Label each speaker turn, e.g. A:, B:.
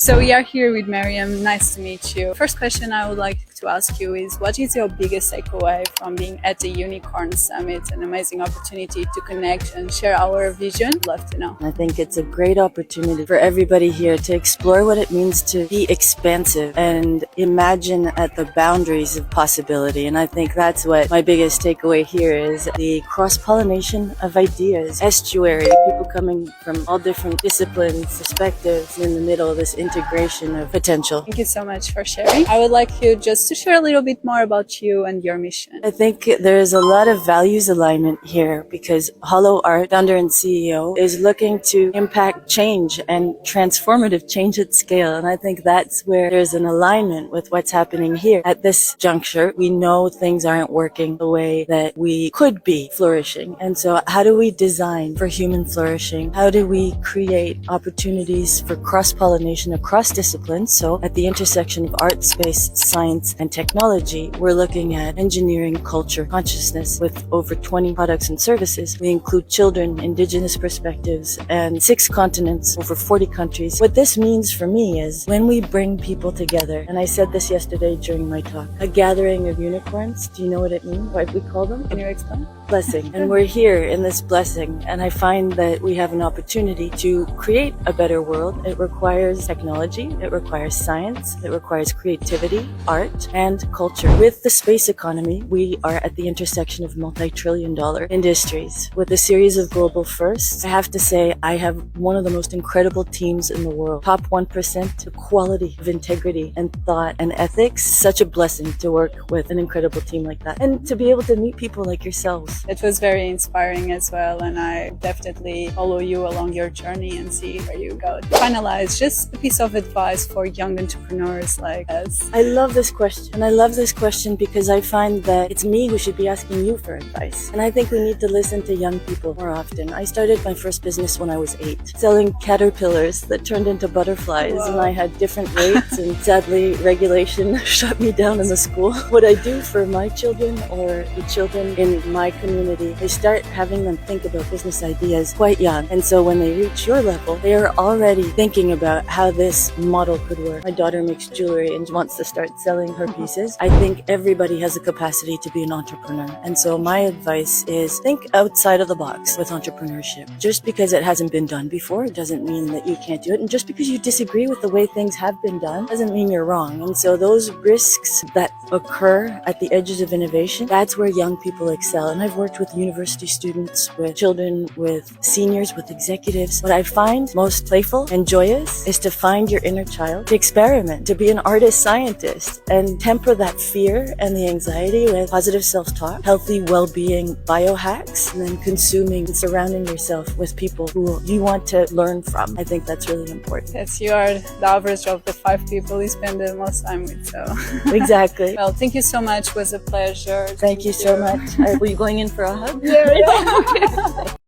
A: So we are here with Mariam. Nice to meet you. First question I would like to ask you is, what is your biggest takeaway from being at the Unicorn Summit? An amazing opportunity to connect and share our vision. Love to know.
B: I think it's a great opportunity for everybody here to explore what it means to be expansive and imagine at the boundaries of possibility. And I think that's what my biggest takeaway here is, the cross-pollination of ideas, estuary, people coming from all different disciplines, perspectives, and in the middle, this integration of potential.
A: Thank you so much for sharing. I would like you just to share a little bit more about you and your mission.
B: I think there's a lot of values alignment here because HoloArt, founder and CEO, is looking to impact change and transformative change at scale. And I think that's where there's an alignment with what's happening here. At this juncture, we know things aren't working the way that we could be flourishing. And so how do we design for human flourishing? How do we create opportunities for cross-pollination across disciplines? So at the intersection of art, space, science, and technology, we're looking at engineering, culture, consciousness with over 20 products and services. We include children, indigenous perspectives, and 6 continents, over 40 countries. What this means for me is when we bring people together, and I said this yesterday during my talk, a gathering of unicorns. Do you know what it means? What we call them?
A: Can you explain?
B: Blessing. And we're here in this blessing, and I find that we have an opportunity to create a better world. It requires technology, it requires science, it requires creativity, art, and culture. With the space economy, we are at the intersection of multi-trillion-dollar industries. With a series of global firsts, I have to say I have one of the most incredible teams in the world. Top 1%, the quality of integrity and thought and ethics. Such a blessing to work with an incredible team like that, and to be able to meet people like yourselves.
A: It was very inspiring as well, and I definitely follow you along your journey and see where you go. To finalize, just a piece of advice for young entrepreneurs like us.
B: I love this question, and I love this question because I find that it's me who should be asking you for advice. And I think we need to listen to young people more often. I started my first business when I was 8, selling caterpillars that turned into butterflies. Wow. And I had different rates, and sadly regulation shut me down in the school. What I do for my children or the children in my community is start having them think about business ideas quite young. And so when they reach your level, they are already thinking about how this model could work. My daughter makes jewelry and wants to start selling her pieces. I think everybody has the capacity to be an entrepreneur. And so my advice is think outside of the box with entrepreneurship. Just because it hasn't been done before, it doesn't mean that you can't do it. And just because you disagree with the way things have been done, doesn't mean you're wrong. And so those risks that occur at the edges of innovation, that's where young people excel. And I've worked with university students, with children, with seniors, with executives. What I find most playful and joyous is to find your inner child, to experiment, to be an artist scientist, and temper that fear and the anxiety with positive self-talk, healthy well-being biohacks, and then consuming and surrounding yourself with people who you want to learn from. I think that's really important.
A: Yes, you are the average of the 5 people you spend the most time with, so.
B: Exactly.
A: Well, thank you so much. It was a pleasure.
B: Thank you so much. Were you going in for a hug?
A: Yeah.